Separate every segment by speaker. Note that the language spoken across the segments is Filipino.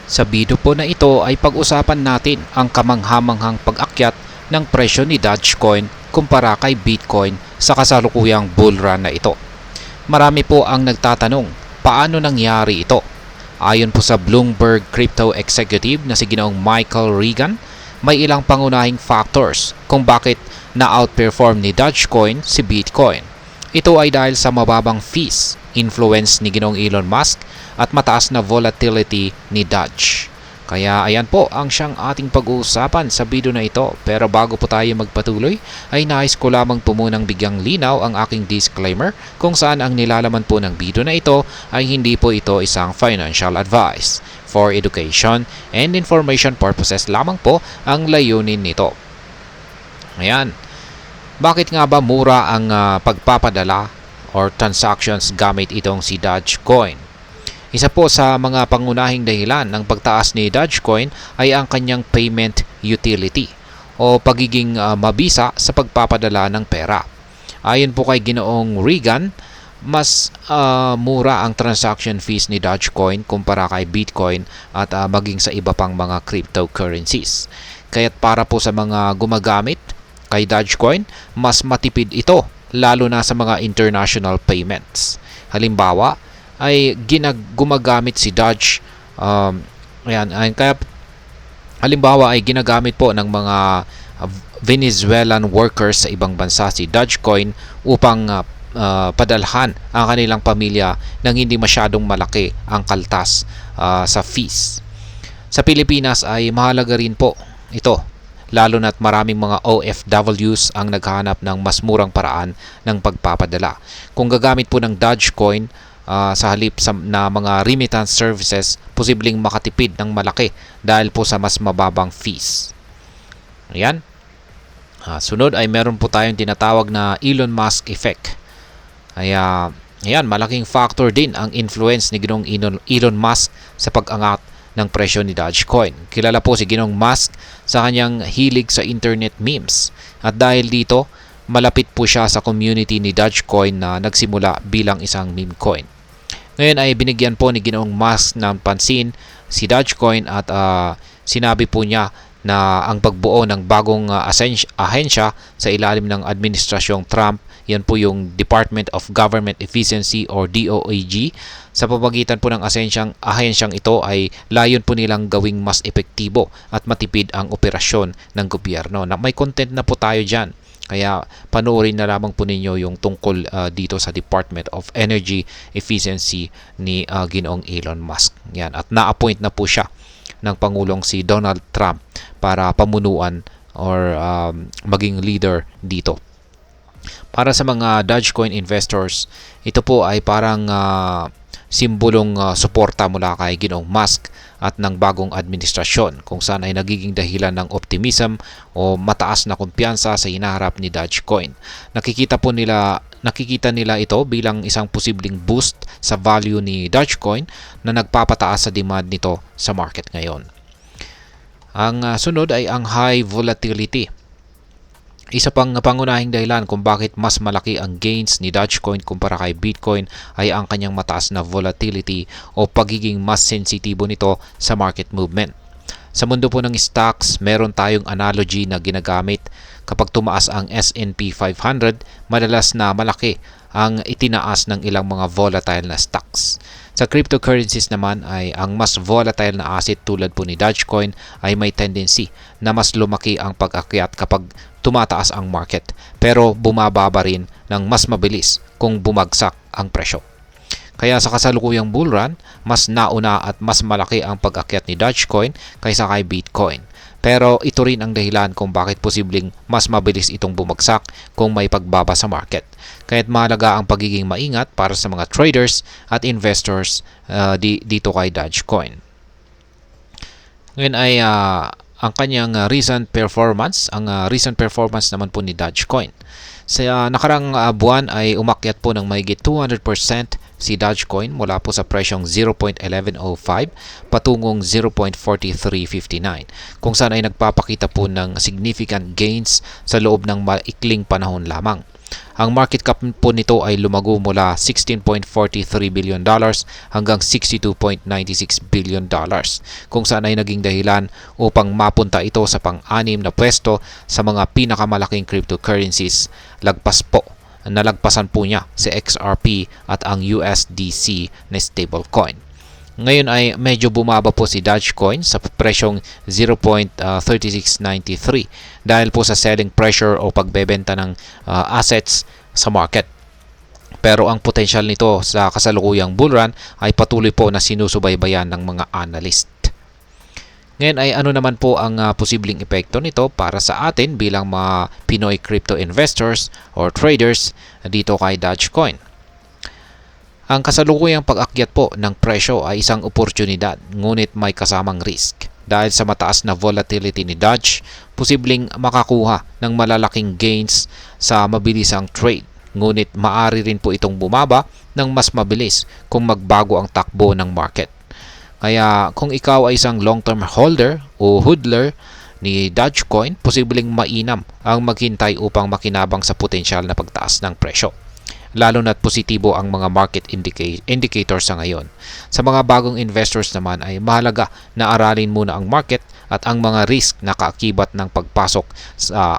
Speaker 1: Sa video po na ito ay pag-usapan natin ang kamanghamanghang pag-akyat ng presyo ni Dogecoin kumpara kay Bitcoin sa kasalukuyang bull run na ito. Marami po ang nagtatanong, paano nangyari ito? Ayon po sa Bloomberg crypto executive na si Ginoong Michael Regan, may ilang pangunahing factors kung bakit na-outperform ni Dogecoin si Bitcoin. Ito ay dahil sa mababang fees, influence ni Ginoong Elon Musk at mataas na volatility ni Doge. Kaya ayan po ang siyang ating pag-uusapan sa video na ito. Pero bago po tayo magpatuloy ay nais ko lamang po munang bigyang linaw ang aking disclaimer kung saan ang nilalaman po ng video na ito ay hindi po ito isang financial advice. For education and information purposes lamang po ang layunin nito. Ayan. Bakit nga ba mura ang pagpapadala or transactions gamit itong si Dogecoin? Isa po sa mga pangunahing dahilan ng pagtaas ni Dogecoin ay ang kanyang payment utility o pagiging mabisa sa pagpapadala ng pera. Ayon po kay Ginoong Regan, mas mura ang transaction fees ni Dogecoin kumpara kay Bitcoin at maging sa iba pang mga cryptocurrencies. Kaya't para po sa mga gumagamit kay Dogecoin, mas matipid ito lalo na sa mga international payments. Halimbawa, ay gumagamit si Doge kaya halimbawa ay ginagamit po ng mga Venezuelan workers sa ibang bansa si Dogecoin upang padalhan ang kanilang pamilya nang hindi masyadong malaki ang kaltas sa fees. Sa Pilipinas ay mahalaga rin po ito, lalo na't maraming mga OFWs ang naghahanap ng mas murang paraan ng pagpapadala. Kung gagamit po ng Dogecoin sa halip na mga remittance services, posibleng makatipid ng malaki dahil po sa mas mababang fees. Ayan. Sunod ay meron po tayong tinatawag na Elon Musk effect. Ayan, malaking factor din ang influence ni Ginoong Elon Musk sa pag-angat ng presyo ni Dogecoin. Kilala po si Ginoong Musk sa kanyang hilig sa internet memes. At dahil dito, malapit po siya sa community ni Dogecoin na nagsimula bilang isang meme coin. Ngayon ay binigyan po ni Ginoong Musk ng pansin si Dogecoin at sinabi po niya na ang pagbuo ng bagong ahensya sa ilalim ng administrasyong Trump, yan po yung Department of Government Efficiency or DOAG. Sa pamamagitan po ng ahensyang ito ay layon po nilang gawing mas epektibo at matipid ang operasyon ng gobyerno. May content na po tayo dyan. Kaya panoorin na lamang po ninyo yung tungkol dito sa Department of Energy Efficiency ni Ginoong Elon Musk. Yan. At na-appoint na po siya ng Pangulong si Donald Trump para pamunuan or maging leader dito. Para sa mga Dogecoin investors, ito po ay parang simbolong suporta mula kay Ginoong Musk at ng bagong administrasyon kung saan ay nagiging dahilan ng optimism o mataas na kumpiyansa sa hinaharap ni Dogecoin. Nakikita nila ito bilang isang posibleng boost sa value ni Dogecoin na nagpapataas sa demand nito sa market ngayon. Ang sunod ay ang high volatility. Isa pang pangunahing dahilan kung bakit mas malaki ang gains ni Dogecoin kumpara kay Bitcoin ay ang kanyang mataas na volatility o pagiging mas sensitibo nito sa market movement. Sa mundo po ng stocks, meron tayong analogy na ginagamit. Kapag tumaas ang S&P 500, madalas na malaki ang itinaas ng ilang mga volatile na stocks. Sa cryptocurrencies naman ay ang mas volatile na asset tulad po ni Dogecoin ay may tendency na mas lumaki ang pag-akyat kapag tumataas ang market, pero bumababa rin ng mas mabilis kung bumagsak ang presyo. Kaya sa kasalukuyang bull run, mas nauna at mas malaki ang pag-akyat ni Dogecoin kaysa kay Bitcoin. Pero ito rin ang dahilan kung bakit posibleng mas mabilis itong bumagsak kung may pagbaba sa market. Kaya't mahalaga ang pagiging maingat para sa mga traders at investors dito kay Dogecoin. Ngayon ay ang kanyang recent performance naman po ni Dogecoin. Sa nakarang buwan ay umakyat po ng mahigit 200% si Dogecoin mula po sa presyong 0.1105 patungong 0.4359 kung saan ay nagpapakita po ng significant gains sa loob ng maikling panahon lamang. Ang market cap po nito ay lumago mula $16.43 billion hanggang $62.96 billion, kung saan ay naging dahilan upang mapunta ito sa pang-anim na pwesto sa mga pinakamalaking cryptocurrencies. Nalagpasan po niya si XRP at ang USDC na stablecoin. Ngayon ay medyo bumaba po si Dogecoin sa presyong 0.3693 dahil po sa selling pressure o pagbebenta ng assets sa market. Pero ang potensyal nito sa kasalukuyang bullrun ay patuloy po na sinusubaybayan ng mga analyst. Ngayon ay ano naman po ang posibleng epekto nito para sa atin bilang mga Pinoy crypto investors or traders dito kay Dogecoin. Ang kasalukuyang pag-akyat po ng presyo ay isang oportunidad, ngunit may kasamang risk. Dahil sa mataas na volatility ni Doge, posibleng makakuha ng malalaking gains sa mabilisang trade. Ngunit maaari rin po itong bumaba ng mas mabilis kung magbago ang takbo ng market. Kaya kung ikaw ay isang long-term holder o hodler ni Dogecoin, posibleng mainam ang maghintay upang makinabang sa potensyal na pagtaas ng presyo. Lalo na't positibo ang mga market indicators sa ngayon. Sa mga bagong investors naman ay mahalaga na aralin muna ang market at ang mga risk na kaakibat ng pagpasok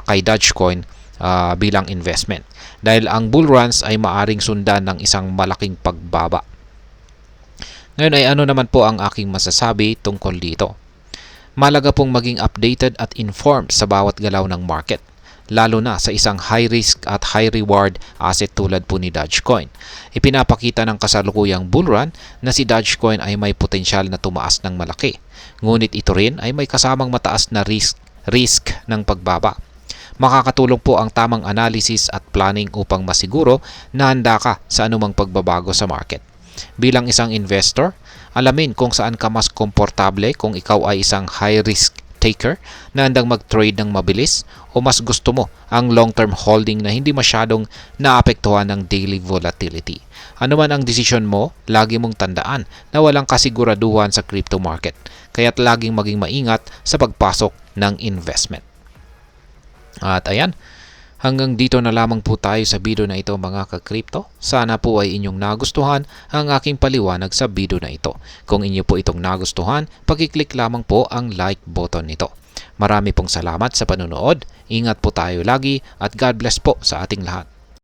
Speaker 1: kay Dogecoin bilang investment. Dahil ang bull runs ay maaring sundan ng isang malaking pagbaba. Ngayon ay ano naman po ang aking masasabi tungkol dito. Mahalaga pong maging updated at informed sa bawat galaw ng market, lalo na sa isang high risk at high reward asset tulad po ni Dogecoin. Ipinapakita ng kasalukuyang bullrun na si Dogecoin ay may potensyal na tumaas ng malaki. Ngunit ito rin ay may kasamang mataas na risk ng pagbaba. Makakatulong po ang tamang analysis at planning upang masiguro na handa ka sa anumang pagbabago sa market. Bilang isang investor, alamin kung saan ka mas komportable, kung ikaw ay isang high risk taker na handang mag-trade ng mabilis o mas gusto mo ang long-term holding na hindi masyadong naapektuhan ng daily volatility. Ano man ang desisyon mo, lagi mong tandaan na walang kasiguraduhan sa crypto market, kaya't laging maging maingat sa pagpasok ng investment. At ayan, hanggang dito na lamang po tayo sa video na ito mga ka-crypto. Sana po ay inyong nagustuhan ang aking paliwanag sa video na ito. Kung inyo po itong nagustuhan, pag-click lamang po ang like button nito. Marami pong salamat sa panonood. Ingat po tayo lagi at God bless po sa ating lahat.